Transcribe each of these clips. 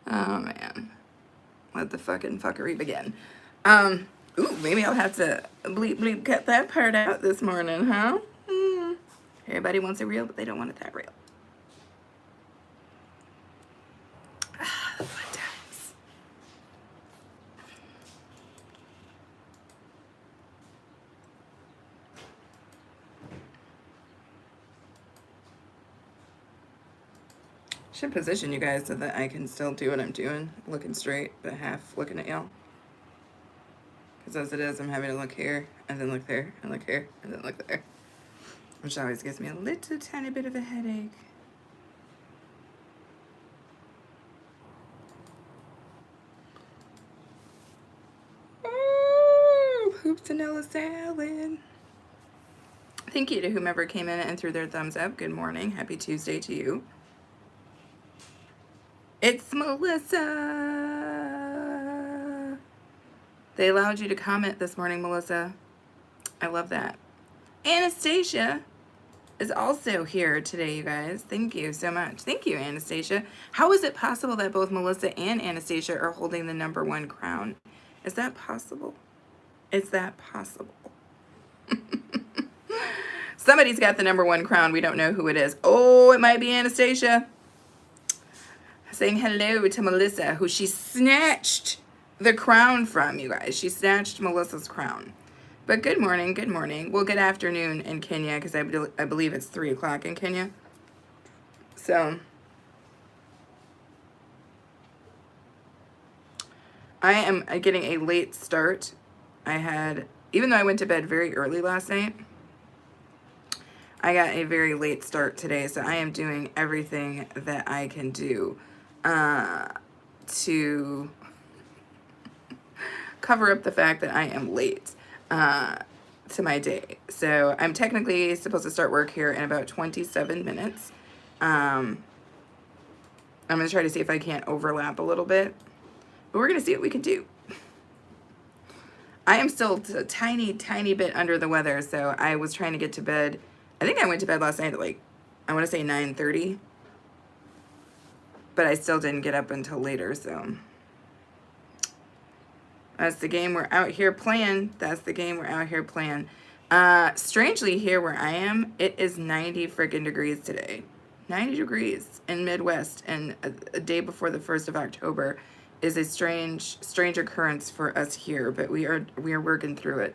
Oh man, let the fucking fuckery begin. Ooh, maybe I'll have to bleep bleep cut that part out this morning, huh? Everybody wants it real, but they don't want it that real. Fun times. Should position you guys so that I can still do what I'm doing, looking straight, but half looking at y'all. Because as it is, I'm having to look here, and then look there, and look here, and then look there. Which always gives me a little tiny bit of a headache. Ooh, Hoopsanella salad. Thank you to whomever came in and threw their thumbs up. Good morning. Happy Tuesday to you. It's Melissa. They allowed you to comment this morning, Melissa. I love that. Anastasia is also here today, you guys. Thank you so much. Thank you, Anastasia. How is it possible that both Melissa and Anastasia are holding the #1 crown? Is that possible? Is that possible? Somebody's got the #1 crown. We don't know who it is. Oh, it might be Anastasia. Saying hello to Melissa, who she snatched the crown from, you guys. She snatched Melissa's crown. But good morning, good morning. Well, good afternoon in Kenya, because I believe it's 3 o'clock in Kenya. So, I am getting a late start. Even though I went to bed very early last night, I got a very late start today, so I am doing everything that I can do to cover up the fact that I am late to my day. So I'm technically supposed to start work here in about 27 minutes. I'm going to try to see if I can't overlap a little bit, but we're going to see what we can do. I am still a tiny, tiny bit under the weather, so I was trying to get to bed. I think I went to bed last night at like, I want to say 9:30, but I still didn't get up until later, so that's the game we're out here playing. That's the game we're out here playing. Strangely, here where I am, it is 90 freaking degrees today. 90 degrees in Midwest, and a day before the 1st of October is a strange occurrence for us here, but we are working through it.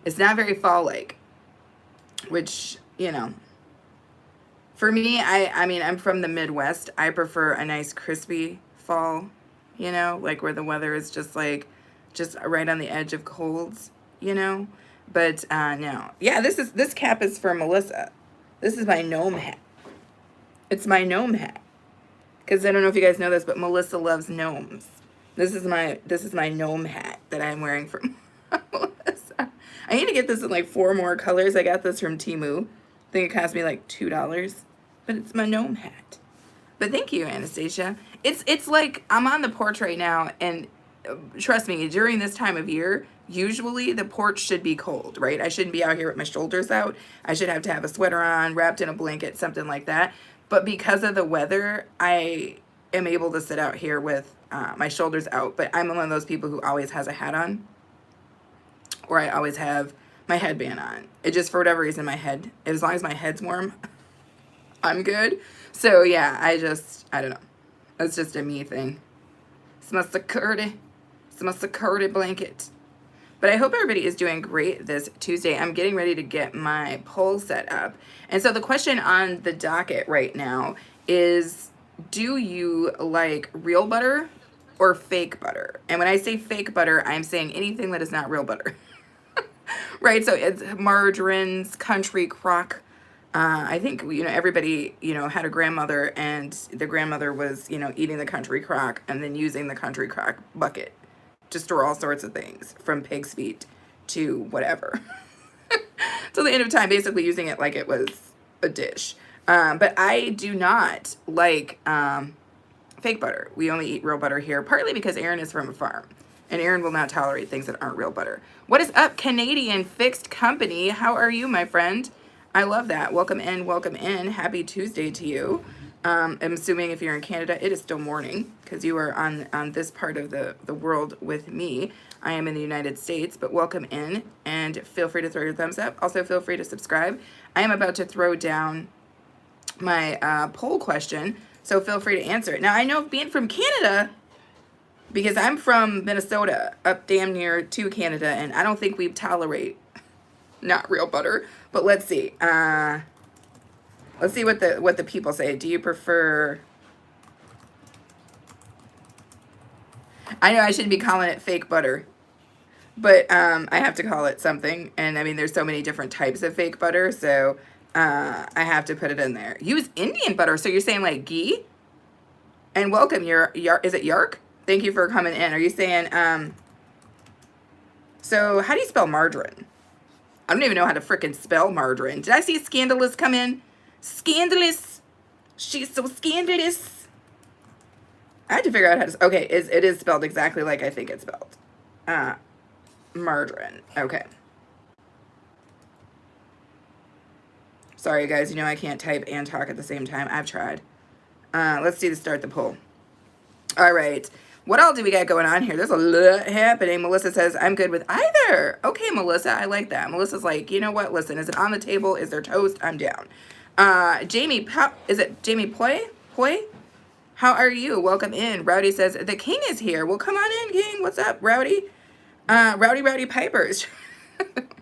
It's not very fall-like, which, you know, for me, I mean, I'm from the Midwest. I prefer a nice crispy fall, you know, like where the weather is just right on the edge of colds, you know. But no, yeah, this cap is for Melissa. This is my gnome hat. It's my gnome hat, because I don't know if you guys know this, but Melissa loves gnomes. This is my gnome hat that I'm wearing from Melissa. I need to get this in like 4 more colors. I got this from Temu. I think it cost me like $2, but it's my gnome hat. But thank you, Anastasia. It's like I'm on the porch right now, and trust me, during this time of year, usually the porch should be cold, right? I shouldn't be out here with my shoulders out. I should have to have a sweater on, wrapped in a blanket, something like that. But because of the weather, I am able to sit out here with my shoulders out. But I'm one of those people who always has a hat on, or I always have my headband on. It just, for whatever reason, my head, as long as my head's warm, I'm good. So yeah, I don't know. That's just a me thing. It's my security blanket. But I hope everybody is doing great this Tuesday. I'm getting ready to get my poll set up. And so the question on the docket right now is, do you like real butter or fake butter? And when I say fake butter, I'm saying anything that is not real butter. Right? So it's margarines, country crock. I think, you know, everybody, you know, had a grandmother, and the grandmother was, you know, eating the country crock and then using the country crock bucket to store all sorts of things, from pig's feet to whatever. Till the end of time, basically using it like it was a dish. But I do not like fake butter. We only eat real butter here, partly because Aaron is from a farm, and Aaron will not tolerate things that aren't real butter. What is up, Canadian Fixed Company? How are you, my friend? I love that. Welcome in, welcome in. Happy Tuesday to you. I'm assuming if you're in Canada, it is still morning because you are on this part of the world with me. I am in the United States, but welcome in and feel free to throw your thumbs up. Also, feel free to subscribe. I am about to throw down my poll question, so feel free to answer it. Now, I know being from Canada, because I'm from Minnesota, up damn near to Canada, and I don't think we tolerate not real butter. But let's see. Let's see what the people say. Do you prefer? I know I shouldn't be calling it fake butter, but I have to call it something. And I mean, there's so many different types of fake butter, so I have to put it in there. Use Indian butter. So you're saying like ghee? And welcome. Is it Yark? Thank you for coming in. Are you saying so how do you spell margarine? I don't even know how to frickin' spell margarine. Did I see Scandalous come in? Scandalous. She's so scandalous. I had to figure out how to... Okay, it is spelled exactly like I think it's spelled. Margarine. Okay. Sorry, guys. You know I can't type and talk at the same time. I've tried. Let's see to start the poll. All right. What all do we got going on here? There's a lot happening. Melissa says, I'm good with either. Okay, Melissa, I like that. Melissa's like, you know what? Listen, is it on the table? Is there toast? I'm down. Jamie, is it Jamie Ploy? How are you? Welcome in. Rowdy says, the king is here. Well, come on in, king. What's up, Rowdy? Rowdy Pipers.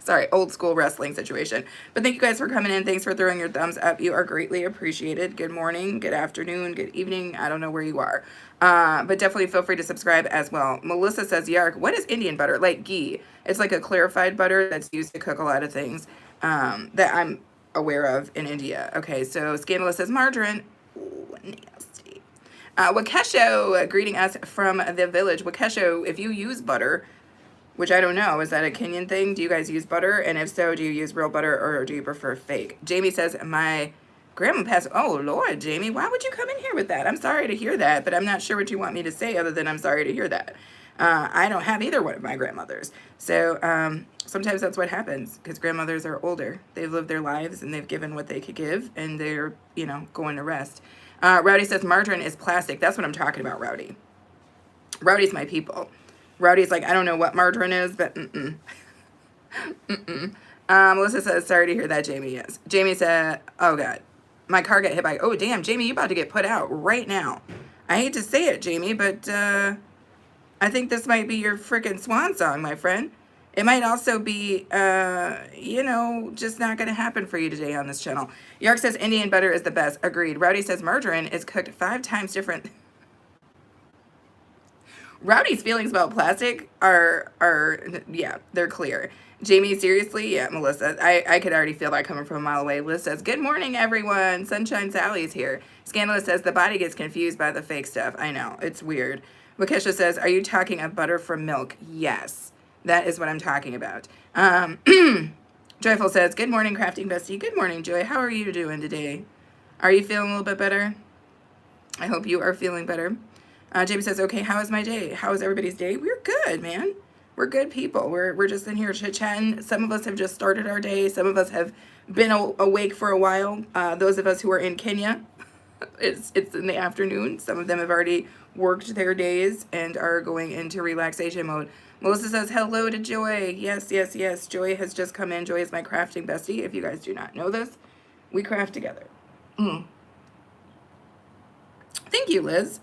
Sorry, old school wrestling situation. But thank you guys for coming in. Thanks for throwing your thumbs up. You are greatly appreciated. Good morning, good afternoon, good evening. I don't know where you are. But definitely feel free to subscribe as well. Melissa says, Yark, what is Indian butter? Like ghee. It's like a clarified butter that's used to cook a lot of things that I'm aware of in India. Okay, so Scandalous says margarine. Ooh, nasty. Wakesho greeting us from the village. Wakesho, if you use butter, which I don't know, is that a Kenyan thing? Do you guys use butter? And if so, do you use real butter or do you prefer fake? Jamie says, my grandma passed. Oh, Lord, Jamie, why would you come in here with that? I'm sorry to hear that, but I'm not sure what you want me to say other than I'm sorry to hear that. I don't have either one of my grandmothers. So sometimes that's what happens because grandmothers are older. They've lived their lives and they've given what they could give and they're, going to rest. Rowdy says margarine is plastic. That's what I'm talking about, Rowdy. Rowdy's my people. Rowdy's like, I don't know what margarine is, but Melissa says, sorry to hear that, Jamie. Yes. Jamie said, oh, God. My car got hit by... Oh, damn, Jamie, you about to get put out right now. I hate to say it, Jamie, but I think this might be your freaking swan song, my friend. It might also be, just not going to happen for you today on this channel. Yark says Indian butter is the best. Agreed. Rowdy says margarine is cooked 5 times different... Rowdy's feelings about plastic are yeah, they're clear. Jamie, seriously? Yeah, Melissa. I could already feel that coming from a mile away. Liz says, good morning, everyone. Sunshine Sally's here. Scandalous says, the body gets confused by the fake stuff. I know. It's weird. Wakesha says, are you talking of butter from milk? Yes. That is what I'm talking about. Joyful says, good morning, Crafting Bestie. Good morning, Joy. How are you doing today? Are you feeling a little bit better? I hope you are feeling better. Jamie says, okay, how is my day? How is everybody's day? We're good, man. We're good people. We're just in here chit-chatting. Some of us have just started our day. Some of us have been awake for a while. Those of us who are in Kenya, it's in the afternoon. Some of them have already worked their days and are going into relaxation mode. Melissa says, hello to Joy. Yes, yes, yes. Joy has just come in. Joy is my crafting bestie. If you guys do not know this, we craft together. Thank you, Liz.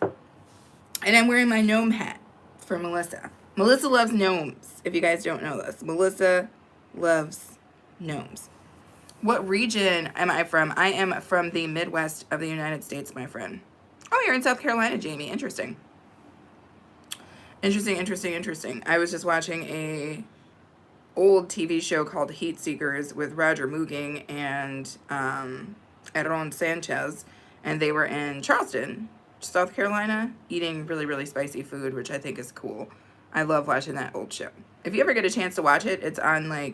And I'm wearing my gnome hat for Melissa. Melissa loves gnomes, if you guys don't know this. Melissa loves gnomes. What region am I from? I am from the Midwest of the United States, my friend. Oh, you're in South Carolina, Jamie. Interesting. Interesting. I was just watching a old TV show called Heat Seekers with Roger Mooging and Aaron Sanchez, and they were in Charleston, South Carolina, eating really, really spicy food, which I think is cool. I love watching that old show. If you ever get a chance to watch it, it's on, I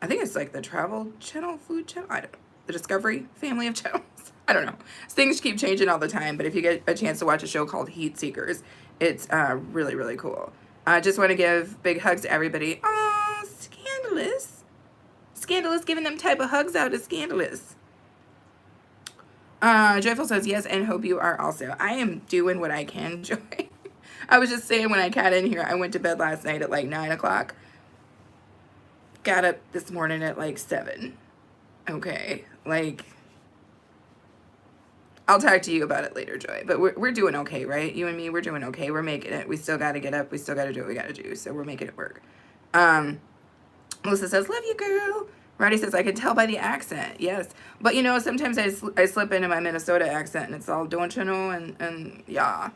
think it's like the Travel Channel, Food Channel, I don't know. The Discovery family of channels. I don't know. Things keep changing all the time, but if you get a chance to watch a show called Heat Seekers, it's really, really cool. I just want to give big hugs to everybody. Aw, Scandalous. Scandalous giving them type of hugs out is Scandalous. Joyful says yes, and hope you are also. I am doing what I can, Joy. I was just saying when I got in here, I went to bed last night at like 9 o'clock. Got up this morning at like 7. Okay, like, I'll talk to you about it later, Joy. But we're doing okay, right? You and me, we're doing okay. We're making it. We still got to get up. We still got to do what we got to do. So we're making it work. Melissa says, love you, girl. Roddy says, I can tell by the accent. Yes. But, you know, sometimes I slip into my Minnesota accent, and it's all, don't you know, and yeah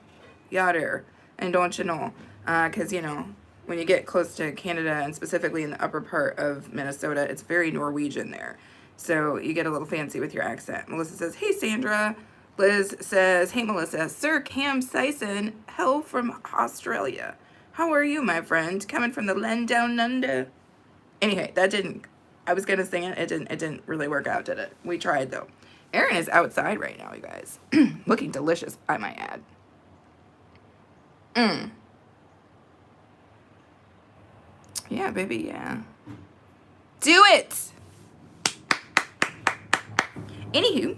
there, and don't you know. Because, you know, when you get close to Canada, and specifically in the upper part of Minnesota, it's very Norwegian there. So you get a little fancy with your accent. Melissa says, hey, Sandra. Liz says, hey, Melissa. Sir Cam Sison, hello from Australia. How are you, my friend? Coming from the land down under. Anyway, that didn't, I was going to sing it. It didn't really work out, did it? We tried, though. Erin is outside right now, you guys. Looking delicious, I might add. Yeah, baby, yeah. Do it! Anywho,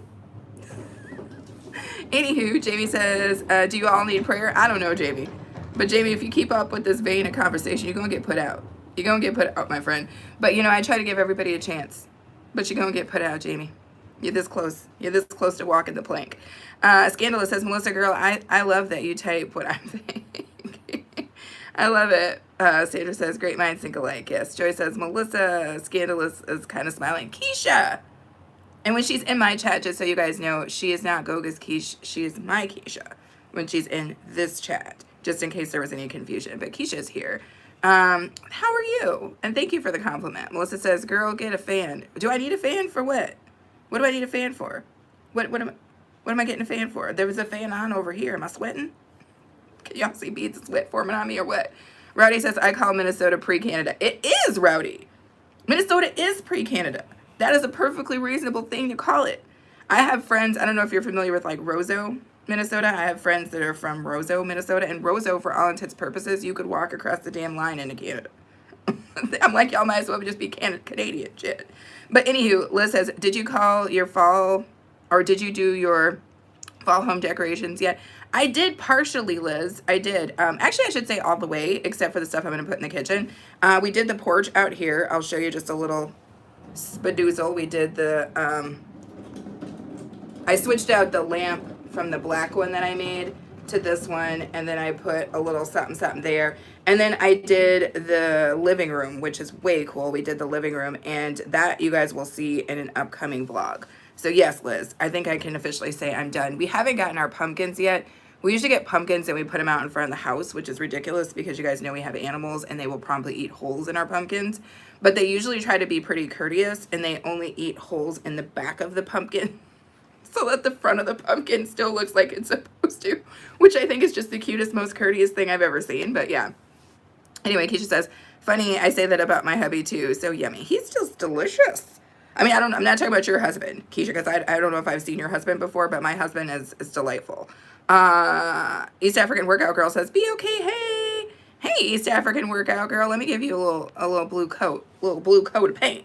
Jamie says, do you all need prayer? I don't know, Jamie. But Jamie, if you keep up with this vein of conversation, you're going to get put out. You're going to get put out, my friend. But, you know, I try to give everybody a chance. But you're going to get put out, Jamie. You're this close. You're this close to walking the plank. Scandalous says, Melissa, girl, I love that you type what I'm thinking. I love it. Sandra says, great minds think alike. Yes. Joy says, Melissa, Scandalous is kind of smiling. Keisha. And when she's in my chat, just so you guys know, she is not Goga's Keisha. She is my Keisha when she's in this chat, just in case there was any confusion. But Keisha's here. How are you? And thank you for the compliment. Melissa says, girl, get a fan. Do I need a fan for what? What do I need a fan for? What am I getting a fan for? There was a fan on over here. Am I sweating? Can y'all see beads of sweat forming on me or what? Rowdy says, I call Minnesota pre-Canada. It is, Rowdy. Minnesota is pre-Canada. That is a perfectly reasonable thing to call it. I have friends, I don't know if you're familiar with like Roseau, Minnesota. I have friends that are from Roseau, Minnesota. And Roseau, for all intents and purposes, you could walk across the damn line into Canada. I'm like, y'all might as well just be Canadian shit. But anywho, Liz says, did you call your fall, or did you do your fall home decorations yet? I did partially, Liz. I did. Actually, I should say all the way, except for the stuff I'm going to put in the kitchen. We did the porch out here. I'll show you just a little spadoozle. We did the, I switched out the lamp from the black one that I made to this one, and then I put a little something there. And then I did the living room, which is way cool. We did the living room, and that you guys will see in an upcoming vlog. So yes, Liz, I think I can officially say I'm done. We haven't gotten our pumpkins yet. We usually get pumpkins and we put them out in front of the house, which is ridiculous because you guys know we have animals and they will promptly eat holes in our pumpkins. But they usually try to be pretty courteous and they only eat holes in the back of the pumpkin so that the front of the pumpkin still looks like it's supposed to, which I think is just the cutest, most courteous thing I've ever seen. But yeah. Anyway, Keisha says, funny, I say that about my hubby too. So yummy. He's just delicious. I mean, I'm not talking about your husband, Keisha, because I don't know if I've seen your husband before, but my husband is delightful. East African Workout Girl says, be okay, hey. Hey, East African Workout Girl, let me give you a little blue coat of paint.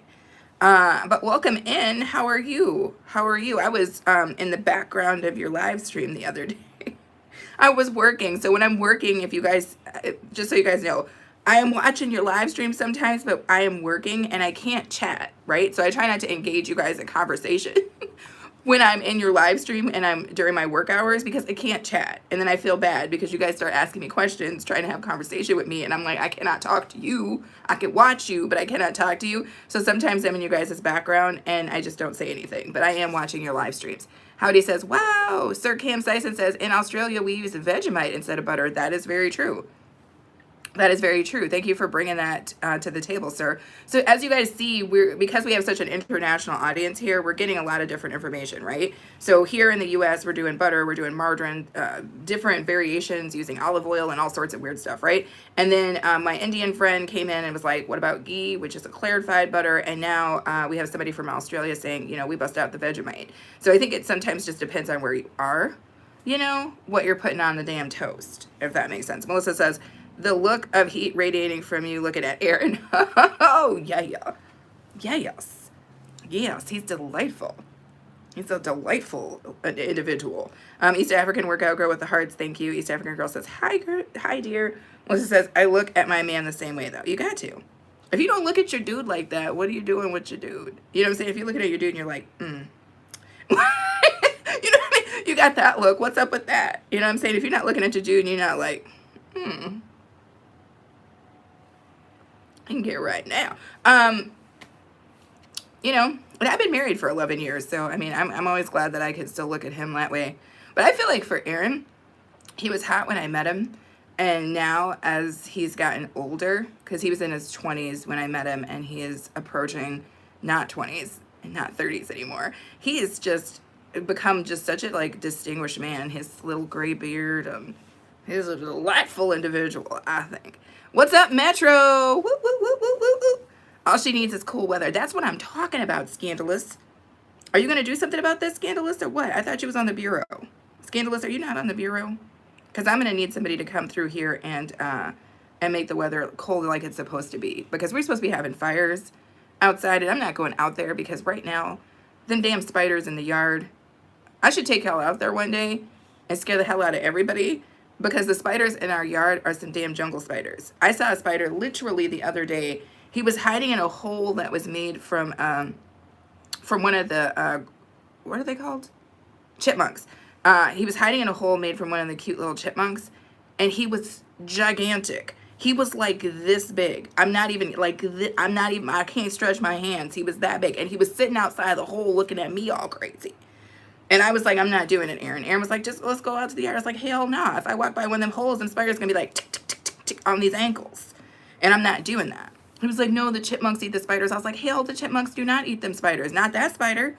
But welcome in. How are you? How are you? I was in the background of your live stream the other day. I was working. So when I'm working, if you guys, just so you guys know, I am watching your live stream sometimes, but I am working and I can't chat, right? So I try not to engage you guys in conversation when I'm in your live stream and I'm during my work hours because I can't chat. And then I feel bad because you guys start asking me questions, trying to have conversation with me. And I'm like, I cannot talk to you. I can watch you, but I cannot talk to you. So sometimes I'm in you guys' background and I just don't say anything, but I am watching your live streams. Howdy says, wow. Sir Cam Sison says, in Australia, we use Vegemite instead of butter. That is very true. That is very true. Thank you for bringing that to the table, sir. So as you guys see, because we have such an international audience here, we're getting a lot of different information, right? So here in the U.S., we're doing butter, we're doing margarine, different variations using olive oil and all sorts of weird stuff, right? And then my Indian friend came in and was like, what about ghee, which is a clarified butter? And now we have somebody from Australia saying, you know, we bust out the Vegemite. So I think it sometimes just depends on where you are, you know, what you're putting on the damn toast, if that makes sense. Melissa says, the look of heat radiating from you looking at Aaron. Oh, yeah. Yes. Yes, he's delightful. He's a delightful individual. East African workout girl with the hearts. Thank you. East African girl says, hi, dear. Melissa says, I look at my man the same way, though. You got to. If you don't look at your dude like that, what are you doing with your dude? You know what I'm saying? If you're looking at your dude and you're like, you know what I mean? You got that look. What's up with that? You know what I'm saying? If you're not looking at your dude and you're not like, I can get right now. You know, but I've been married for 11 years, so I mean, I'm always glad that I can still look at him that way. But I feel like for Aaron, he was hot when I met him, and now as he's gotten older, because he was in his 20s when I met him, and he is approaching not 20s and not 30s anymore. He has just become just such a like distinguished man. His little gray beard, he's a delightful individual, I think. What's up, Metro? Woo, woo, woo, woo, woo, woo. All she needs is cool weather. That's what I'm talking about, Scandalous. Are you going to do something about this, Scandalous, or what? I thought you was on the bureau. Scandalous, are you not on the bureau? Because I'm going to need somebody to come through here and make the weather cold like it's supposed to be. Because we're supposed to be having fires outside, and I'm not going out there because right now, them damn spiders in the yard. I should take y'all out there one day and scare the hell out of everybody because the spiders in our yard are some damn jungle spiders. I saw a spider literally the other day. He was hiding in a hole that was made from one of the, what are they called? Chipmunks. He was hiding in a hole made from one of the cute little chipmunks, and he was gigantic. He was like this big. I can't stretch my hands. He was that big, and he was sitting outside the hole looking at me all crazy. And I was like, I'm not doing it, Aaron. Aaron was like, just let's go out to the yard. I was like, hell nah. If I walk by one of them holes, them spiders gonna be like tick, tick, tick, tick, tick on these ankles. And I'm not doing that. He was like, no, the chipmunks eat the spiders. I was like, hell, the chipmunks do not eat them spiders. Not that spider.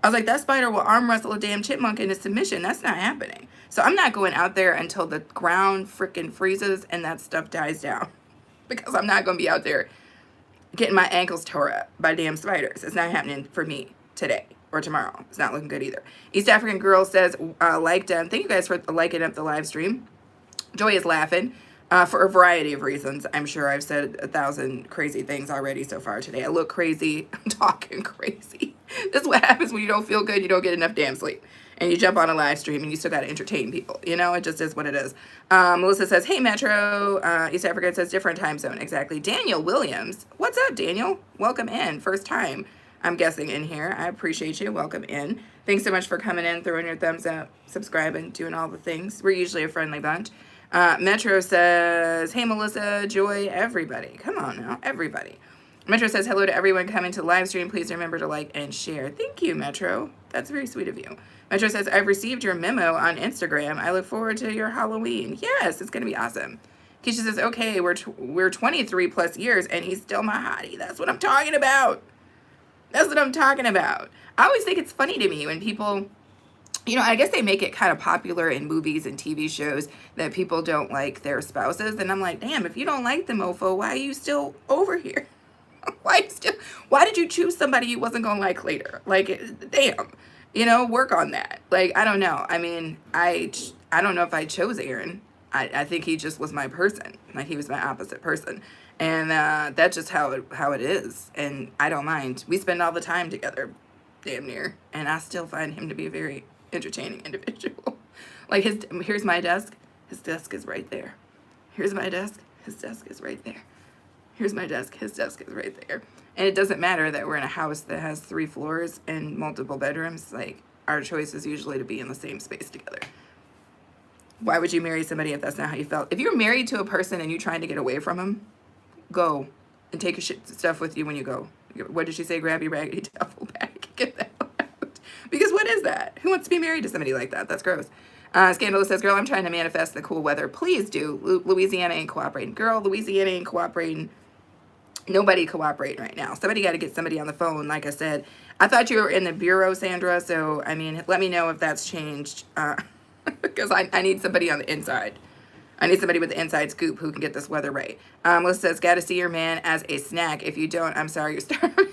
I was like, that spider will arm wrestle a damn chipmunk into submission. That's not happening. So I'm not going out there until the ground freaking freezes and that stuff dies down. Because I'm not going to be out there getting my ankles tore up by damn spiders. It's not happening for me today or tomorrow. It's not looking good either. East African Girl says, thank you guys for liking up the live stream. Joy is laughing. For a variety of reasons. I'm sure I've said 1,000 crazy things already so far today. I look crazy. I'm talking crazy. This is what happens when you don't feel good. You don't get enough damn sleep. And you jump on a live stream and you still got to entertain people. You know, it just is what it is. Melissa says, hey, Metro. East Africa says, different time zone. Exactly. Daniel Williams. What's up, Daniel? Welcome in. First time, I'm guessing, in here. I appreciate you. Welcome in. Thanks so much for coming in, throwing your thumbs up, subscribing, doing all the things. We're usually a friendly bunch. Metro says, hey, Melissa, Joy, everybody. Come on now, everybody. Metro says, hello to everyone coming to the live stream. Please remember to like and share. Thank you, Metro. That's very sweet of you. Metro says, I've received your memo on Instagram. I look forward to your Halloween. Yes, it's going to be awesome. Keisha says, okay, we're 23 plus years and he's still my hottie. That's what I'm talking about. That's what I'm talking about. I always think it's funny to me when people... You know, I guess they make it kind of popular in movies and TV shows that people don't like their spouses. And I'm like, damn, if you don't like the mofo, why are you still over here? Why did you choose somebody you wasn't going to like later? Like, damn, you know, work on that. Like, I don't know. I mean, I don't know if I chose Aaron. I think he just was my person. Like, he was my opposite person. And that's just how it is. And I don't mind. We spend all the time together, damn near. And I still find him to be a very entertaining individual. Like, here's my desk. His desk is right there. Here's my desk. His desk is right there. Here's my desk. His desk is right there. And it doesn't matter that we're in a house that has 3 floors and multiple bedrooms. Like, our choice is usually to be in the same space together. Why would you marry somebody if that's not how you felt? If you're married to a person and you're trying to get away from them, go and take your stuff with you when you go. What did she say? Grab your raggedy duffel bag. Get the hell out. Because what is that? Who wants to be married to somebody like that? That's gross. Scandalous says, girl, I'm trying to manifest the cool weather. Please do. Louisiana ain't cooperating. Girl, Louisiana ain't cooperating. Nobody cooperating right now. Somebody got to get somebody on the phone, like I said. I thought you were in the bureau, Sandra, so, I mean, let me know if that's changed. Because I need somebody on the inside. I need somebody with the inside scoop who can get this weather right. Melissa says, got to see your man as a snack. If you don't, I'm sorry, you're starving.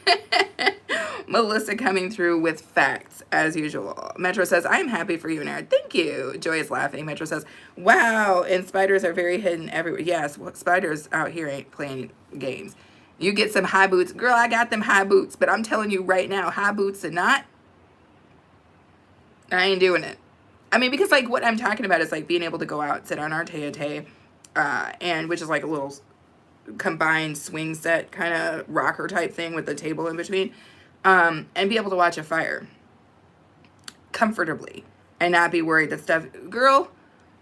Melissa coming through with facts, as usual. Metro says, I'm happy for you, Nerd. Thank you. Joy is laughing. Metro says, wow, and spiders are very hidden everywhere. Yes, well, spiders out here ain't playing games. You get some high boots. Girl, I got them high boots, but I'm telling you right now, high boots are not I ain't doing it. I mean, because like what I'm talking about is like being able to go out, sit on our tete, and which is like a little combined swing set kind of rocker type thing with the table in between, and be able to watch a fire comfortably and not be worried that stuff. Girl,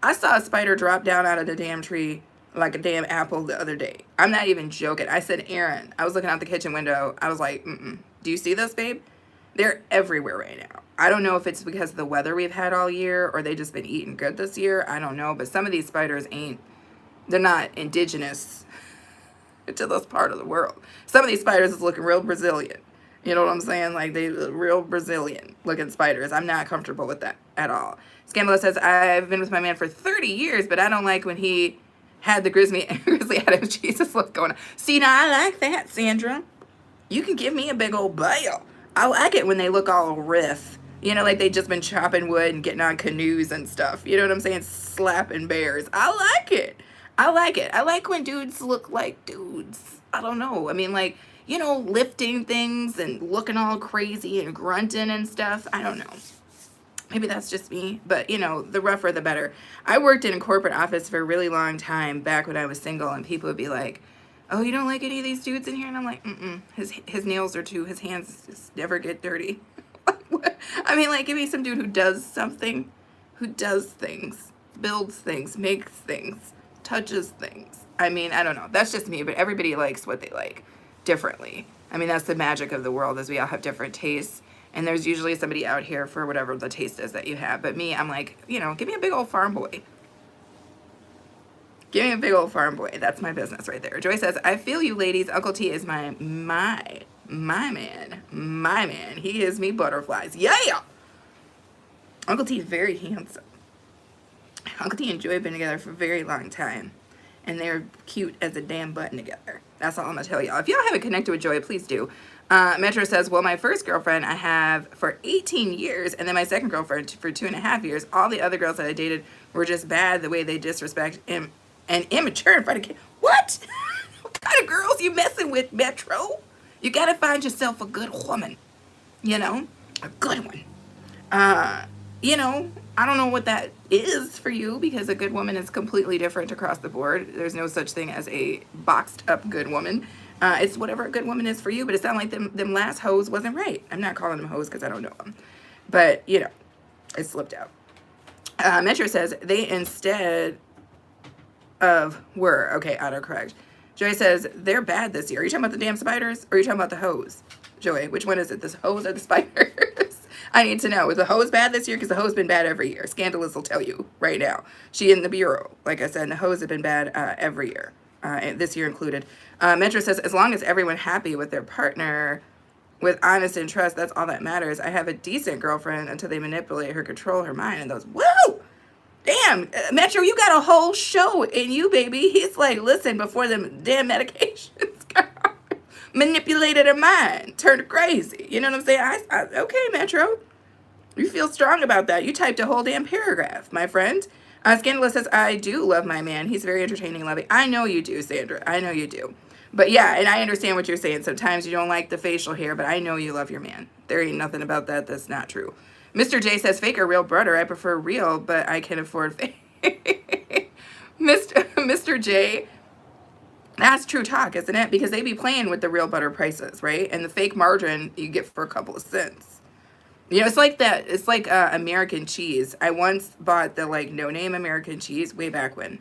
I saw a spider drop down out of the damn tree like a damn apple the other day. I'm not even joking. I said, Aaron, I was looking out the kitchen window. I was like, do you see this, babe? They're everywhere right now. I don't know if it's because of the weather we've had all year or they just been eating good this year. I don't know. But some of these spiders they're not indigenous to this part of the world. Some of these spiders is looking real Brazilian. You know what I'm saying? Like they real Brazilian looking spiders. I'm not comfortable with that at all. Scandalous says, I've been with my man for 30 years, but I don't like when he had the grizzly Adams Jesus look going on. See, now I like that, Sandra. You can give me a big old bale. I like it when they look all riff. You know, like they just been chopping wood and getting on canoes and stuff. You know what I'm saying? Slapping bears. I like it. I like it. I like when dudes look like dudes. I don't know. I mean, like, you know, lifting things and looking all crazy and grunting and stuff. I don't know. Maybe that's just me, but you know, the rougher the better. I worked in a corporate office for a really long time back when I was single, and people would be like, oh, you don't like any of these dudes in here? And I'm like, his nails are too, his hands just never get dirty. I mean, like, give me some dude who does something, who does things, builds things, makes things, touches things. I mean, I don't know. That's just me, but everybody likes what they like differently. I mean, that's the magic of the world, is we all have different tastes. And there's usually somebody out here for whatever the taste is that you have. But me, I'm like, you know, give me a big old farm boy. Give me a big old farm boy. That's my business right there. Joy says, I feel you ladies. Uncle T is my man. My man. He gives me butterflies. Yeah! Uncle T is very handsome. Uncle T and Joy have been together for a very long time. And they're cute as a damn button together. That's all I'm going to tell y'all. If y'all haven't connected with Joy, please do. Metro says, well, my first girlfriend I have for 18 years, and then my second girlfriend for 2.5 years. All the other girls that I dated were just bad the way they disrespect and immature in front of kids. What? What kind of girls you messing with, Metro? You got to find yourself a good woman. You know? A good one. You know, I don't know what that is for you, because a good woman is completely different across the board. There's no such thing as a boxed up good woman. It's whatever a good woman is for you, but it sounded like them last hoes wasn't right. I'm not calling them hoes because I don't know them. But, you know, it slipped out. Metro says, they instead of were. Okay, autocorrect. Joy says, they're bad this year. Are you talking about the damn spiders, or are you talking about the hoes? Joy, which one is it? The hoes or the spiders? I need to know. Is the hose bad this year? Because the hose been bad every year. Scandalous will tell you right now. She in the bureau. Like I said, the hose have been bad every year. This year included. Metro says, as long as everyone happy with their partner, with honest and trust, that's all that matters. I have a decent girlfriend until they manipulate her, control her mind, and those, woo! Damn, Metro, you got a whole show in you, baby. He's like, listen, before them damn medications manipulated her mind, turned her crazy. You know what I'm saying? Okay, Metro. You feel strong about that. You typed a whole damn paragraph, my friend. Scandalous says, I do love my man. He's very entertaining and loving. I know you do, Sandra. I know you do. But yeah, and I understand what you're saying. Sometimes you don't like the facial hair, but I know you love your man. There ain't nothing about that that's not true. Mr. J says, fake or real brother? I prefer real, but I can afford fake. Mr. J, that's true talk, isn't it? Because they be playing with the real butter prices, right? And the fake margarine you get for a couple of cents. You know, it's like that. It's like American cheese. I once bought the like no-name American cheese way back when,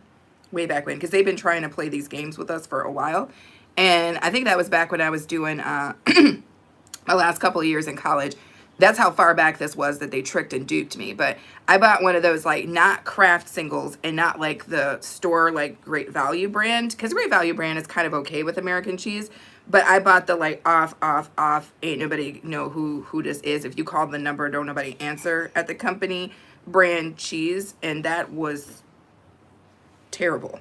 because they've been trying to play these games with us for a while. And I think that was back when I was doing my last couple of years in college. That's how far back this was that they tricked and duped me. But I bought one of those, like, not Kraft singles and not like the store like Great Value brand, because Great Value brand is kind of okay with American cheese. But I bought the like off, ain't nobody know who this is. If you call the number, don't nobody answer at the company brand cheese. And that was terrible.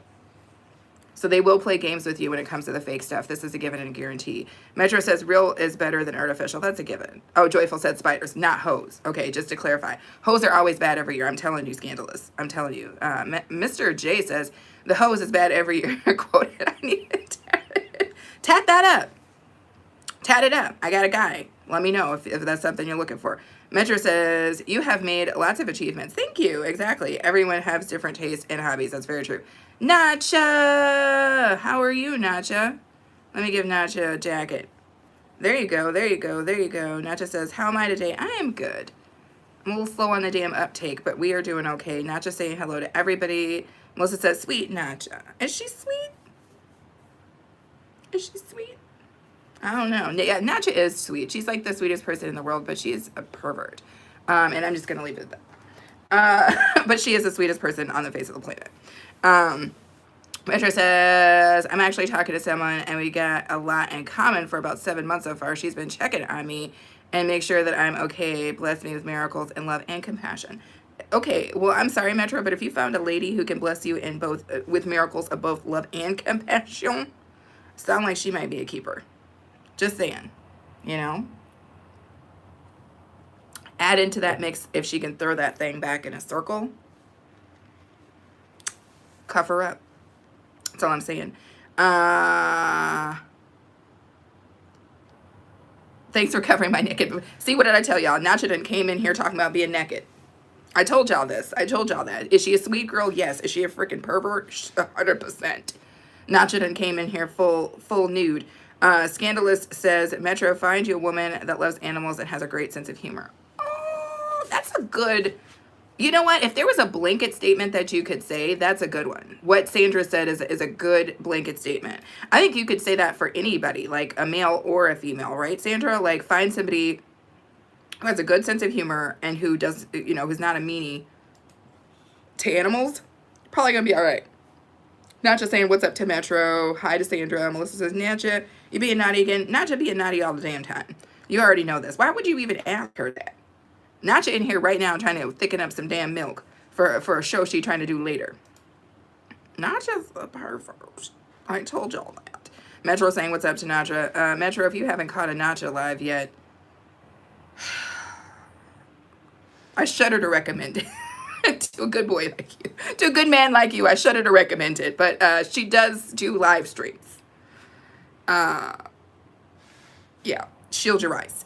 So they will play games with you when it comes to the fake stuff. This is a given and a guarantee. Metro says real is better than artificial. That's a given. Oh, Joyful said spiders, not hoes. Okay, just to clarify. Hoes are always bad every year. I'm telling you, Scandalous. I'm telling you. Mr. J says the hose is bad every year. Quoted. I need to tat that up. Tat it up. I got a guy. Let me know if that's something you're looking for. Metro says, you have made lots of achievements. Thank you. Exactly. Everyone has different tastes and hobbies. That's very true. Nacha! How are you, Nacha? Let me give Nacha a jacket. There you go. There you go. There you go. Nacha says, how am I today? I am good. I'm a little slow on the damn uptake, but we are doing okay. Nacha saying hello to everybody. Melissa says, sweet Nacha. Is she sweet? Is she sweet? I don't know. Yeah, Nacha is sweet. She's like the sweetest person in the world, but she is a pervert. And I'm just going to leave it at that. But she is the sweetest person on the face of the planet. Metro says, I'm actually talking to someone and we got a lot in common for about 7 months so far. She's been checking on me and make sure that I'm okay. Bless me with miracles and love and compassion. Okay, well, I'm sorry, Metro, but if you found a lady who can bless you in both with miracles of both love and compassion, sound like she might be a keeper. Just saying, you know? Add into that mix if she can throw that thing back in a circle. Cuff her up. That's all I'm saying. Thanks for covering my naked. See, what did I tell y'all? Nacha done came in here talking about being naked. I told y'all this. I told y'all that. Is she a sweet girl? Yes. Is she a freaking pervert? 100%. Nacha done came in here full nude. Scandalous says, Metro, find you a woman that loves animals and has a great sense of humor. Oh, that's a good... You know what? If there was a blanket statement that you could say, that's a good one. What Sandra said is a good blanket statement. I think you could say that for anybody, like a male or a female, right, Sandra? Like, find somebody who has a good sense of humor and who does, you know, who's not a meanie to animals. Probably gonna be all right. Nacha saying, what's up to Metro? Hi to Sandra. Melissa says, Nacha, you being naughty again? Nacha being naughty all the damn time. You already know this. Why would you even ask her that? Nacha in here right now trying to thicken up some damn milk for a show she trying to do later. Nacha's a pervert. I told y'all that. Metro saying, what's up to Nacha? Metro, if you haven't caught a Nacha live yet, I shudder to recommend it. To a good boy like you. To a good man like you, I shudder to recommend it. But she does do live streams. Yeah. Shield your eyes.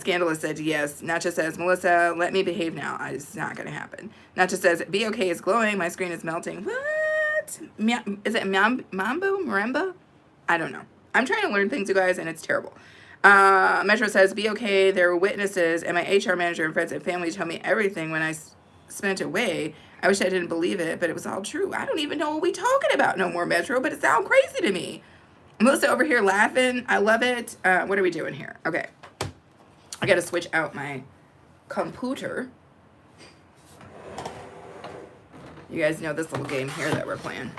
Scandalous said yes. Nacha says, Melissa, let me behave now. It's not going to happen. Nacha says, be okay is glowing. My screen is melting. What? Is it Mambo? Marimba? I don't know. I'm trying to learn things, you guys, and it's terrible. Metro says, be okay. There were witnesses, and my HR manager and friends and family tell me everything when I spent away. I wish I didn't believe it, but it was all true. I don't even know what we talking about no more, Metro, but it sounds crazy to me. Melissa over here laughing. I love it. What are we doing here? Okay. I got to switch out my computer. You guys know this little game here that we're playing.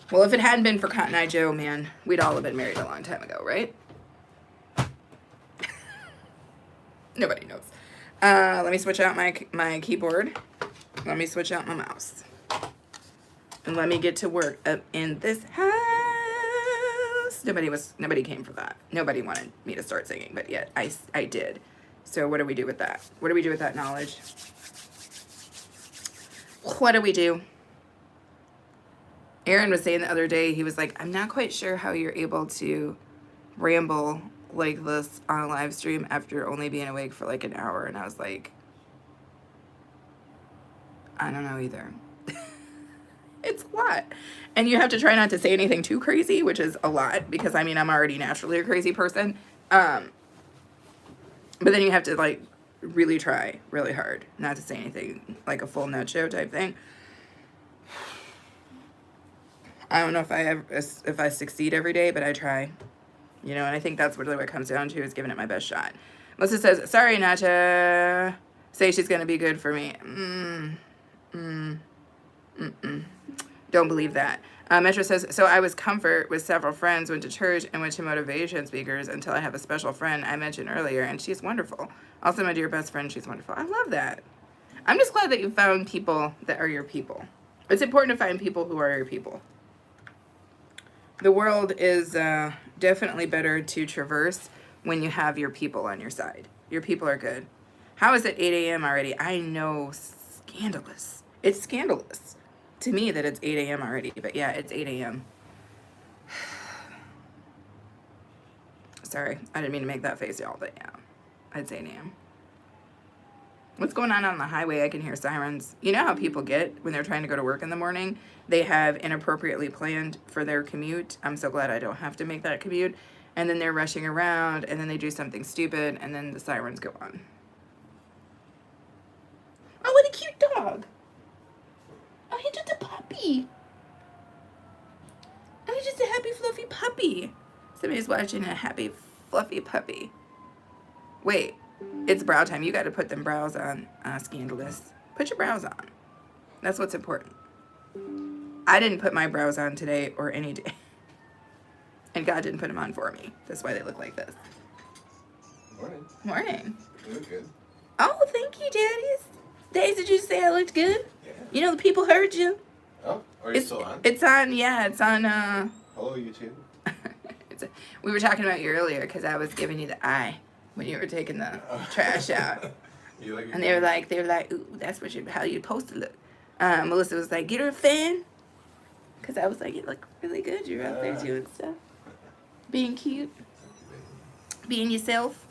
Well, if it hadn't been for Cotton Eye Joe, man, we'd all have been married a long time ago, right? Nobody knows. Let me switch out my keyboard. Let me switch out my mouse. And let me get to work up in this house. Nobody came for that. Nobody wanted me to start singing, but yet I did. So what do we do with that? What do we do with that knowledge? What do we do? Aaron was saying the other day, he was like, I'm not quite sure how you're able to ramble like this on a live stream after only being awake for like an hour. And I was like, I don't know either. It's a lot. And you have to try not to say anything too crazy, which is a lot because, I mean, I'm already naturally a crazy person. But then you have to, like, really try really hard not to say anything like a full nut show type thing. I don't know if I succeed every day, but I try. You know, and I think that's really what it comes down to is giving it my best shot. Melissa says, sorry, Nacha. Say she's going to be good for me. Don't believe that. Metro says, so I was comfort with several friends, went to church and went to motivation speakers until I have a special friend I mentioned earlier, and she's wonderful. Also, my dear best friend, she's wonderful. I love that. I'm just glad that you found people that are your people. It's important to find people who are your people. The world is definitely better to traverse when you have your people on your side. Your people are good. How is it 8 a.m. already? I know, scandalous. It's scandalous to me that it's 8 a.m. already, but yeah, it's 8 a.m. Sorry, I didn't mean to make that face, y'all, but yeah, it's 8 a.m. What's going on the highway? I can hear sirens. You know how people get when they're trying to go to work in the morning? They have inappropriately planned for their commute. I'm so glad I don't have to make that commute. And then they're rushing around, and then they do something stupid, and then the sirens go on. Oh, what a cute dog. Oh, he's just a puppy. Oh, he's just a happy, fluffy puppy. Somebody's watching a happy, fluffy puppy. Wait, it's brow time. You got to put them brows on, Scandalous. Put your brows on. That's what's important. I didn't put my brows on today or any day. And God didn't put them on for me. That's why they look like this. Morning. Morning. You look good. Oh, thank you, Daddies. Daddies, did you say I looked good? Yeah. You know, the people heard you. Oh, are you still on? It's on, yeah, it's on, Hello, YouTube. we were talking about you earlier because I was giving you the eye when you were taking the trash out. You like And they were like, ooh, that's what how you supposed to look. Melissa was like, get her a fan. Because I was like, you look really good. You're out there doing stuff. Being cute. Being yourself.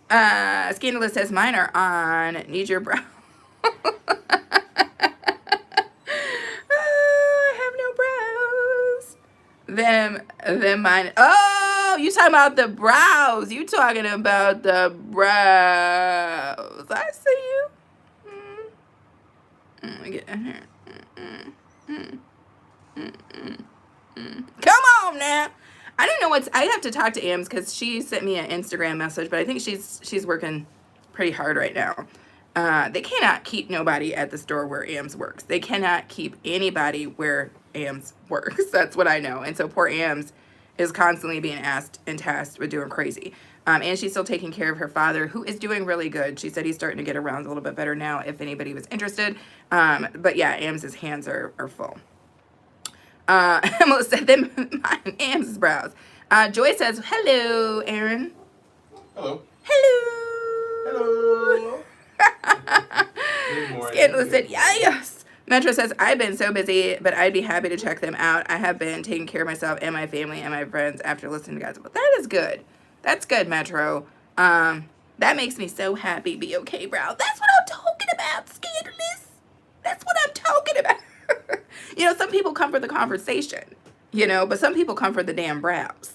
Scandalous says, mine are on. Need your brow. Them mine. Oh, you talking about the brows. You talking about the brows. I see you. Let me get in here. Come on now. I don't know I have to talk to Ams because she sent me an Instagram message, but I think she's working pretty hard right now. They cannot keep nobody at the store where Ams works. They cannot keep anybody where Ams works. That's what I know. And so poor Ams is constantly being asked and tasked with doing crazy. And she's still taking care of her father, who is doing really good. She said he's starting to get around a little bit better now, if anybody was interested. But yeah, Ams's hands are full. Emma said them Ams's brows. Joy says, hello, Aaron. Hello. Hello. Hello. Good morning. Scandalous said, yes. Metro says, I've been so busy, but I'd be happy to check them out. I have been taking care of myself and my family and my friends after listening to guys. Well, that is good. That's good, Metro. That makes me so happy. Be okay, bro. That's what I'm talking about, Scandalous. That's what I'm talking about. You know, some people come for the conversation, you know, but some people come for the damn brows.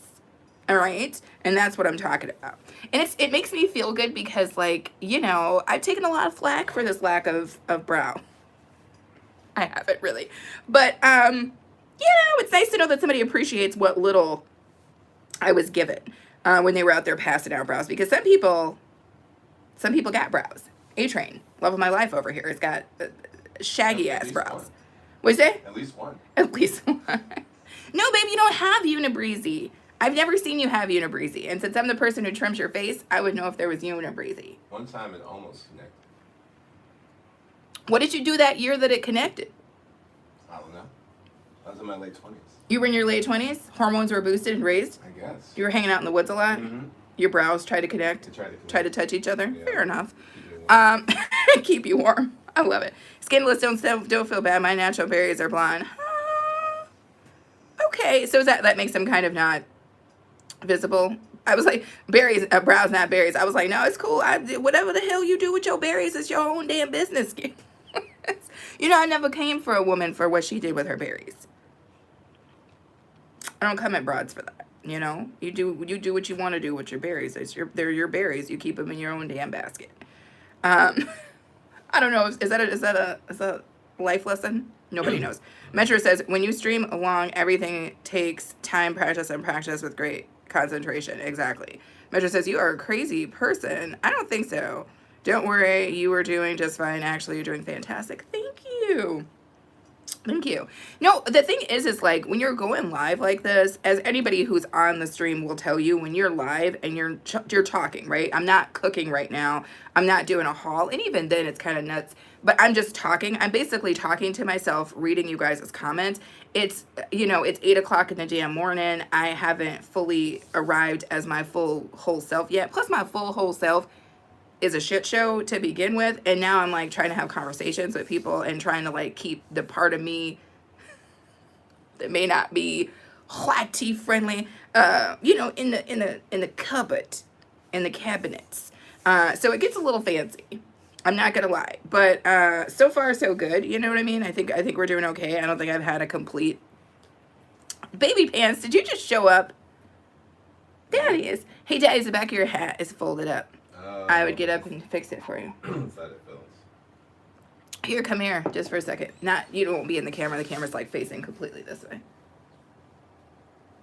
All right? And that's what I'm talking about. And it makes me feel good because, like, you know, I've taken a lot of flack for this lack of brow. I haven't really. But, you know, it's nice to know that somebody appreciates what little I was given when they were out there passing out brows. Because some people got brows. A-Train, love of my life over here, has got shaggy-ass brows. One. What'd you say? At least one. At least one. No, babe, you don't have Unibreezy. I've never seen you have Unibreezy. And since I'm the person who trims your face, I would know if there was Unibreezy. One time it almost connected. What did you do that year that it connected? I don't know. I was in my late 20s. You were in your late 20s? Hormones were boosted and raised? I guess. You were hanging out in the woods a lot? Mm-hmm. Your brows tried to connect? Try to touch each other? Yeah. Fair enough. Keep you warm. Keep you warm. I love it. Scandalous, don't feel bad. My natural berries are blonde. Okay, so that makes them kind of not visible. I was like, berries, brows, not berries. I was like, no, it's cool. Whatever the hell you do with your berries, it's your own damn business. You know, I never came for a woman for what she did with her berries. I don't come at broads for that. You know, you do what you want to do with your berries. They're your berries. You keep them in your own damn basket. I don't know. Is that a life lesson? Nobody knows. Metro says, when you stream along, everything takes time, practice, and practice with great concentration. Exactly. Metro says, you are a crazy person. I don't think so. Don't worry. You are doing just fine. Actually, you're doing fantastic. Thank you. Thank you. No, the thing is like when you're going live like this, as anybody who's on the stream will tell you, when you're live and you're talking, right? I'm not cooking right now. I'm not doing a haul. And even then it's kind of nuts, but I'm just talking. I'm basically talking to myself, reading you guys' comments. It's, you know, it's 8 o'clock in the damn morning. I haven't fully arrived as my full whole self yet. Plus my full whole self is a shit show to begin with, and now I'm like trying to have conversations with people and trying to like keep the part of me that may not be white tea friendly, you know, in the cupboard, in the cabinets. So it gets a little fancy. I'm not gonna lie, but so far so good. You know what I mean? I think we're doing okay. I don't think I've had a complete baby pants. Did you just show up? Daddy is. Hey, Daddy's, the back of your hat is folded up. I would get up and fix it for you. Inside it feels. Here, come here, just for a second. Not you won't be in the camera. The camera's like facing completely this way.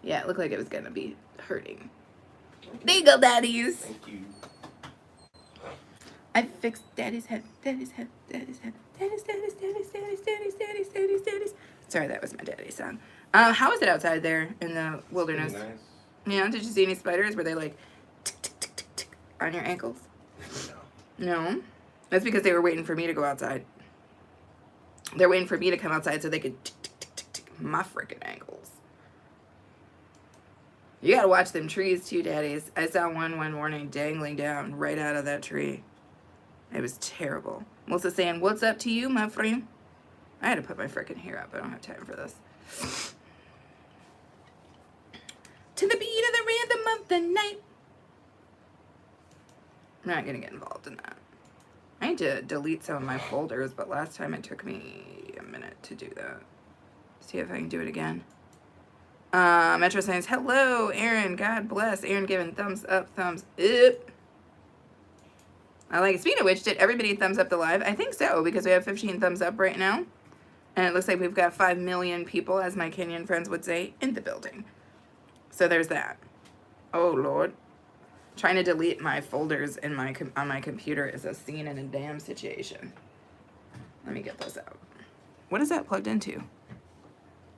Yeah, it looked like it was gonna be hurting. There you go, Daddies. Thank you. I fixed Daddy's head. Daddy's head. Daddy's head. Daddy's. Sorry, that was my daddy's song. How is it outside there in the wilderness? Pretty nice. Yeah. Did you see any spiders? Were they like tick, tick, tick, tick, tick, on your ankles? No. No. That's because they were waiting for me to go outside. They're waiting for me to come outside so they could tick, tick, tick, tick, tick my freaking ankles. You gotta watch them trees too, Daddies. I saw one morning dangling down right out of that tree. It was terrible. Melissa's saying, "What's up to you, my friend?" I had to put my freaking hair up. I don't have time for this. To the beat of the rhythm of the night. I'm not gonna get involved in that. I need to delete some of my folders, but last time it took me a minute to do that. See if I can do it again. Metro Science, hello, Aaron. God bless. Aaron giving thumbs up, thumbs up. I like it. Speaking of which, did everybody thumbs up the live? I think so, because we have 15 thumbs up right now. And it looks like we've got 5 million people, as my Kenyan friends would say, in the building. So there's that. Oh, Lord. Trying to delete my folders in on my computer is a scene in a damn situation. Let me get this out. What is that plugged into?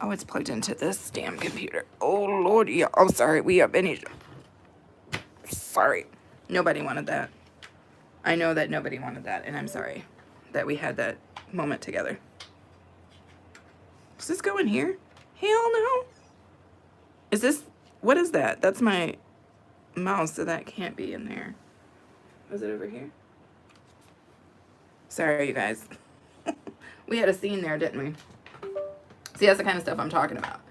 Oh, it's plugged into this damn computer. Oh, Lord. Yeah, I'm sorry. We have any... Sorry. Nobody wanted that. I know that nobody wanted that, and I'm sorry that we had that moment together. Does this go in here? Hell no. Is this... What is that? That's my mouse, so that can't be in there. Was it over here? Sorry, you guys. We had a scene there, didn't we? See, that's the kind of stuff I'm talking about.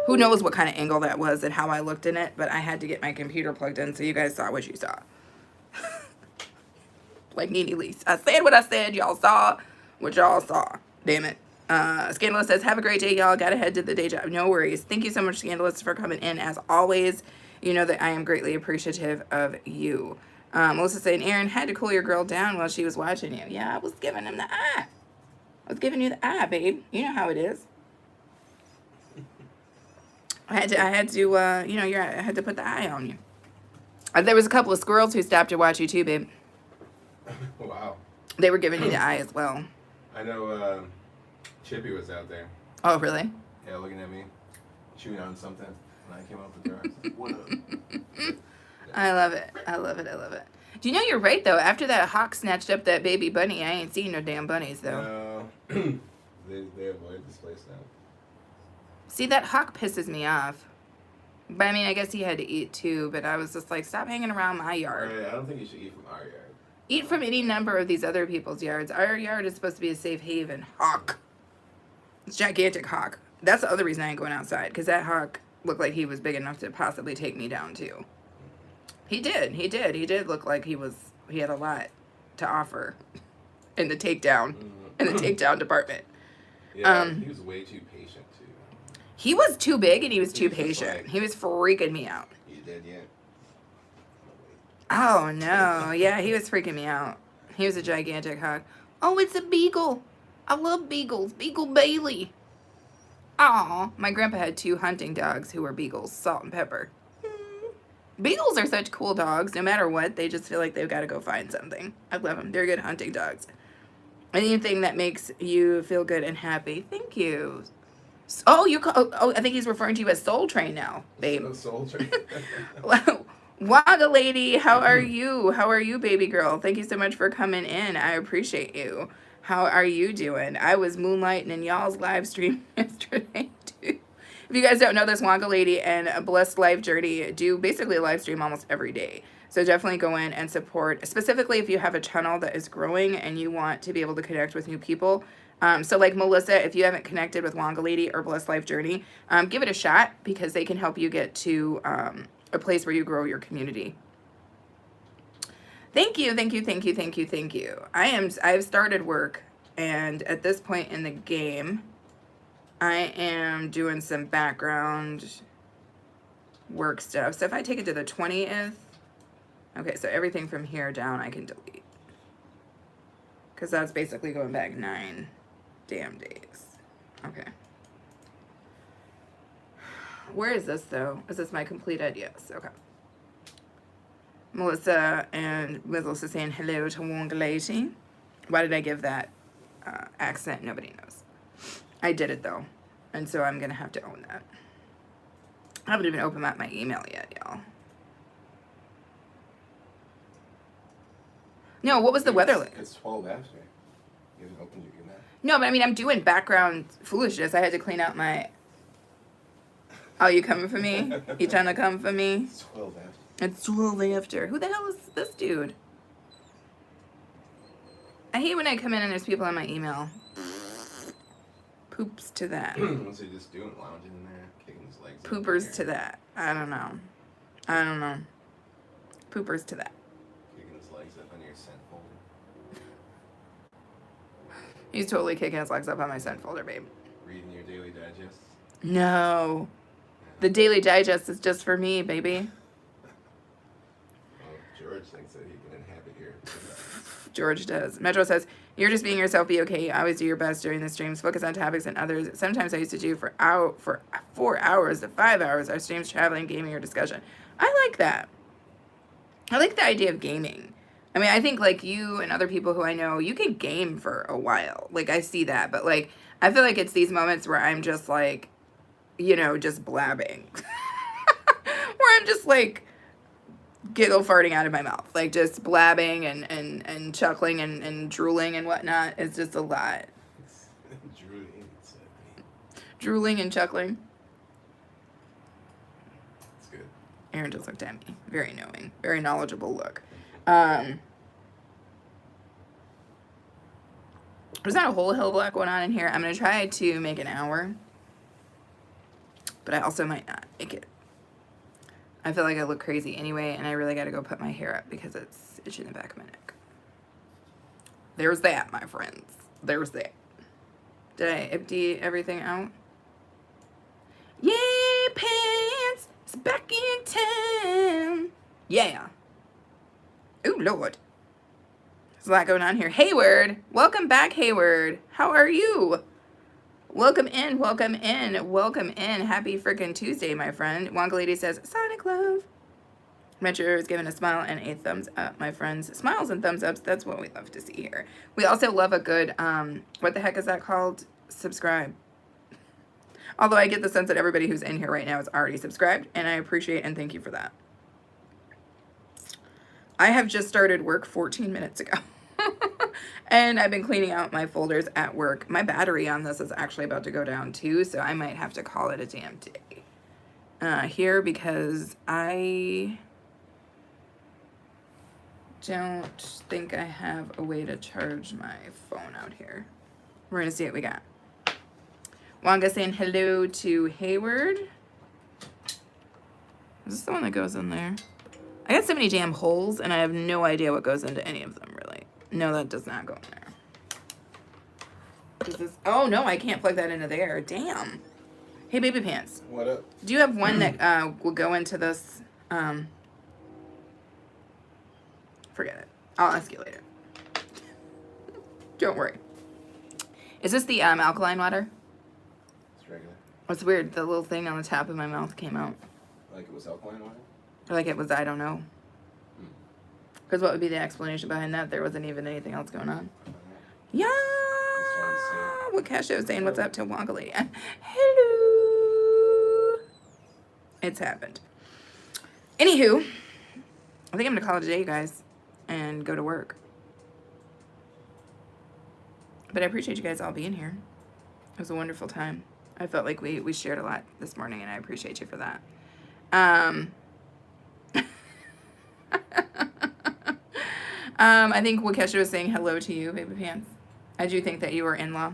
Who knows what kind of angle that was and how I looked in it, but I had to get my computer plugged in so you guys saw what you saw. Like Nene Leakes. I said what I said. Y'all saw what y'all saw. Damn it. Scandalous says, have a great day, y'all. Gotta head to the day job. No worries. Thank you so much, Scandalous, for coming in. As always, you know that I am greatly appreciative of you. Melissa saying, Aaron had to cool your girl down while she was watching you. Yeah, I was giving him the eye. I was giving you the eye, babe. You know how it is. I had to, I had to put the eye on you. There was a couple of squirrels who stopped to watch you too, babe. Wow. They were giving you the eye as well. I know Chippy was out there. Oh, really? Yeah, looking at me, chewing on something. And I came up with her. I was like, what up? I love it. I love it. I love it. Do you know you're right, though? After that hawk snatched up that baby bunny, I ain't seen no damn bunnies, though. No. they avoid this place now. See, that hawk pisses me off. But, I mean, I guess he had to eat, too. But I was just like, stop hanging around my yard. Right, I don't think you should eat from our yard. Eat from any number of these other people's yards. Our yard is supposed to be a safe haven. Hawk. It's gigantic hawk. That's the other reason I ain't going outside. Because that hawk looked like he was big enough to possibly take me down, too. He did. He did look like he had a lot to offer in the takedown. In the takedown department. Yeah, he was way too patient, too. He was too big and he was too was just patient. like- He was freaking me out. You dead yet? Oh, no. Yeah, he was freaking me out. He was a gigantic hawk. Oh, it's a beagle. I love beagles. Beagle Bailey. Aw, my grandpa had 2 hunting dogs who were beagles, Salt and Pepper. Beagles are such cool dogs. No matter what, they just feel like they've got to go find something. I love them. They're good hunting dogs. Anything that makes you feel good and happy. Thank you. Oh, I think he's referring to you as Soul Train now, babe. No soul train. Wagga lady, how are you? How are you, baby girl? Thank you so much for coming in. I appreciate you. How are you doing? I was moonlighting in y'all's live stream yesterday, too. If you guys don't know this, Wagga Lady and a Blessed Life Journey do basically a live stream almost every day. So definitely go in and support, specifically if you have a channel that is growing and you want to be able to connect with new people. So like Melissa, if you haven't connected with Wagga Lady or Blessed Life Journey, give it a shot because they can help you get to a place where you grow your community. Thank you, thank you, thank you, thank you, thank you. I've started work, and at this point in the game, I am doing some background work stuff. So if I take it to the 20th, okay, so everything from here down I can delete. Because that's basically going back 9 damn days. Okay. Where is this, though? Is this my complete ideas? Okay. Melissa and Melissa saying hello to Wong Lady. Why did I give that accent? Nobody knows. I did it, though. And so I'm going to have to own that. I haven't even opened up my email yet, y'all. No, what was the weather like? It's 12 after. You haven't opened your email. No, but I mean, I'm doing background foolishness. I had to clean out my... Oh, you coming for me? You trying to come for me? It's 12 after. It's 12 after. Who the hell is this dude? I hate when I come in and there's people on my email. Poops to that. What's he just doing? Lounging in there, kicking his legs. Poopers to that. I don't know. I don't know. Poopers to that. Kicking his legs up on your sent folder. He's totally kicking his legs up on my sent folder, babe. Reading your daily digest. No. The Daily Digest is just for me, baby. Well, George thinks that he can inhabit your. George does. Metro says, you're just being yourself. Be okay. Always do your best during the streams. Focus on topics and others. Sometimes I used to do for 4 hours to 5 hours our streams, traveling, gaming, or discussion. I like that. I like the idea of gaming. I mean, I think like you and other people who I know, you can game for a while. Like I see that. But like, I feel like it's these moments where I'm just like, you know, just blabbing. Where I'm just like giggle farting out of my mouth. Like just blabbing and chuckling and drooling and whatnot. It's just a lot. Drooling and chuckling. It's good. Aaron just looked at me. Very knowing. Very knowledgeable look. There's not a whole hell of a lot going on in here. I'm going to try to make an hour. But I also might not make it. I feel like I look crazy anyway, and I really got to go put my hair up because it's itching the back of my neck. There's that, my friends. There's that. Did I empty everything out? Yeah, pants. It's back in town. Yeah. Oh, Lord. There's a lot going on here. Hayward. Welcome back, Hayward. How are you? Welcome in, welcome in, welcome in. Happy freaking Tuesday, my friend. Wonka Lady says, Sonic Love. Metro is giving a smile and a thumbs up, my friends. Smiles and thumbs ups, that's what we love to see here. We also love a good, what the heck is that called? Subscribe. Although I get the sense that everybody who's in here right now is already subscribed, and I appreciate and thank you for that. I have just started work 14 minutes ago. And I've been cleaning out my folders at work. My battery on this is actually about to go down too, so I might have to call it a damn day here because I don't think I have a way to charge my phone out here. We're going to see what we got. Wanga saying hello to Hayward. Is this the one that goes in there? I got so many damn holes, and I have no idea what goes into any of them, really. No, that does not go in there. Is this, oh, no, I can't plug that into there. Damn. Hey, Baby Pants. What up? Do you have one that will go into this? Forget it. I'll ask you later. Don't worry. Is this the alkaline water? It's regular. It's weird. The little thing on the top of my mouth came out. Like it was alkaline water? Or like it was, I don't know. Because what would be the explanation behind that? There wasn't even anything else going on. Yeah. What Casho saying? What's up to Wonka Lady? Hello. It's happened. Anywho, I think I'm going to call it a day, you guys, and go to work. But I appreciate you guys all being here. It was a wonderful time. I felt like we shared a lot this morning, and I appreciate you for that. I think Wakesha was saying hello to you, Baby Pants. I do think that you are in-law.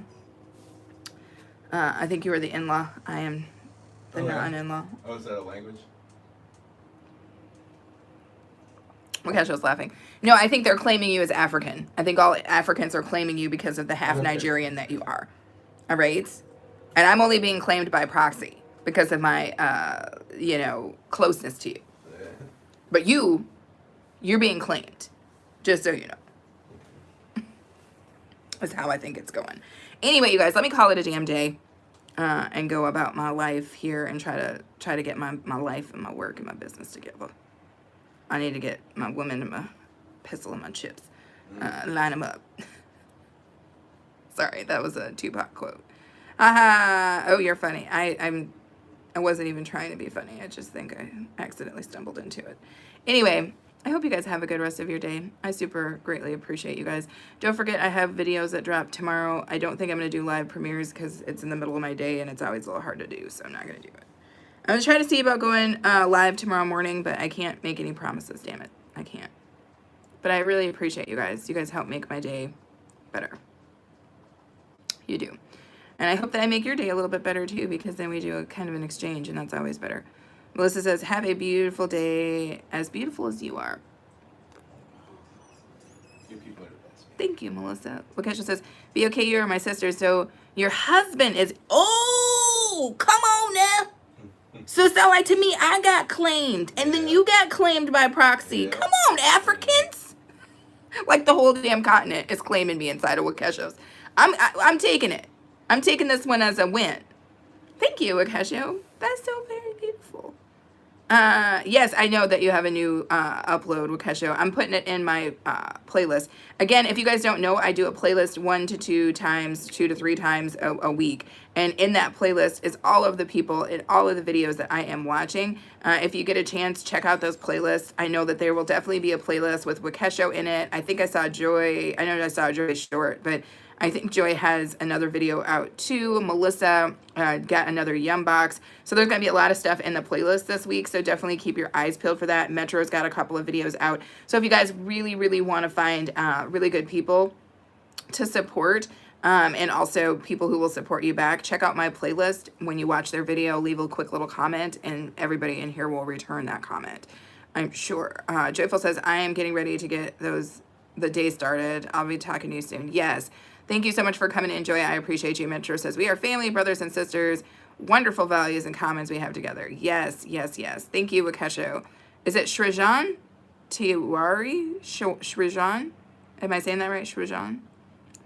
I think you are the in-law. I am the non-in-law. Oh, is that a language? Wakesho's laughing. No, I think they're claiming you as African. I think all Africans are claiming you because of the half Okay. Nigerian that you are. All right? And I'm only being claimed by proxy because of my, closeness to you. Yeah. But you're being claimed. Just so you know. That's how I think it's going. Anyway, you guys, let me call it a damn day. And go about my life here and try to get my life and my work and my business together. I need to get my woman and my pistol and my chips. Line them up. Sorry, that was a Tupac quote. Oh, you're funny. I wasn't even trying to be funny. I just think I accidentally stumbled into it. Anyway, I hope you guys have a good rest of your day. I super greatly appreciate you guys. Don't forget, I have videos that drop tomorrow. I don't think I'm going to do live premieres because it's in the middle of my day and it's always a little hard to do, so I'm not going to do it. I'm going to try to see about going live tomorrow morning, but I can't make any promises, damn it. I can't. But I really appreciate you guys. You guys help make my day better. You do. And I hope that I make your day a little bit better too, because then we do a kind of an exchange, and that's always better. Melissa says, have a beautiful day, as beautiful as you are. You people are the best. Thank you, Melissa. Wakesha says, be okay, you're my sister, so your husband is, oh, come on now. So it sound like to me, I got claimed, and then you got claimed by proxy. Yeah. Come on, Africans. Like the whole damn continent is claiming me inside of Wakesho's. I'm taking it. I'm taking this one as a win. Thank you, Wakesho. That's so very beautiful. Yes, I know that you have a new upload, Wakesho. I'm putting it in my playlist. Again, if you guys don't know, I do a playlist 1 to 2 times, 2 to 3 times a week. And in that playlist is all of the people and all of the videos that I am watching. If you get a chance, check out those playlists. I know that there will definitely be a playlist with Wakesho in it. I think I saw Joy. I know I saw Joy short, but I think Joy has another video out too. Melissa got another Yum Box. So there's going to be a lot of stuff in the playlist this week. So definitely keep your eyes peeled for that. Metro's got a couple of videos out. So if you guys really, really want to find really good people to support, and also people who will support you back, check out my playlist. When you watch their video, leave a quick little comment, and everybody in here will return that comment, I'm sure. Joyful says, I am getting ready to get the day started. I'll be talking to you soon. Yes. Thank you so much for coming in, Joy. I appreciate you. Metro says, we are family, brothers and sisters. Wonderful values and commons we have together. Yes, yes, yes. Thank you, Wakesho. Is it Shrijan? Tiwari? Shrijan? Am I saying that right? Shrijan?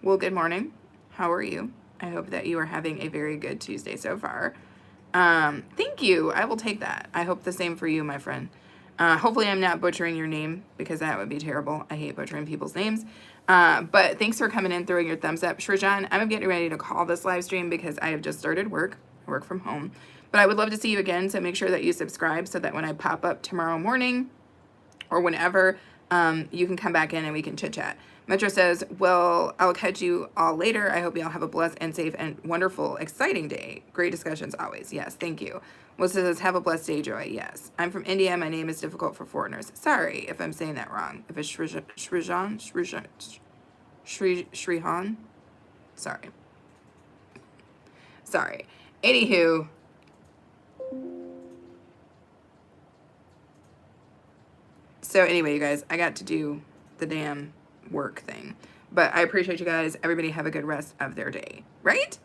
Well, good morning. How are you? I hope that you are having a very good Tuesday so far. Thank you. I will take that. I hope the same for you, my friend. Hopefully I'm not butchering your name, because that would be terrible. I hate butchering people's names. But thanks for coming in, throwing your thumbs up. Shrijan, I'm getting ready to call this live stream because I have just started work from home. But I would love to see you again, so make sure that you subscribe so that when I pop up tomorrow morning or whenever, you can come back in and we can chit chat. Metro says, well, I'll catch you all later. I hope you all have a blessed and safe and wonderful, exciting day. Great discussions always. Yes, thank you. Melissa says, have a blessed day, Joy. Yes. I'm from India. My name is difficult for foreigners. Sorry if I'm saying that wrong. If it's Shrijan? Shrihan? Sorry. Sorry. Anywho. So anyway, you guys, I got to do the damn work thing. But I appreciate you guys. Everybody have a good rest of their day. Right?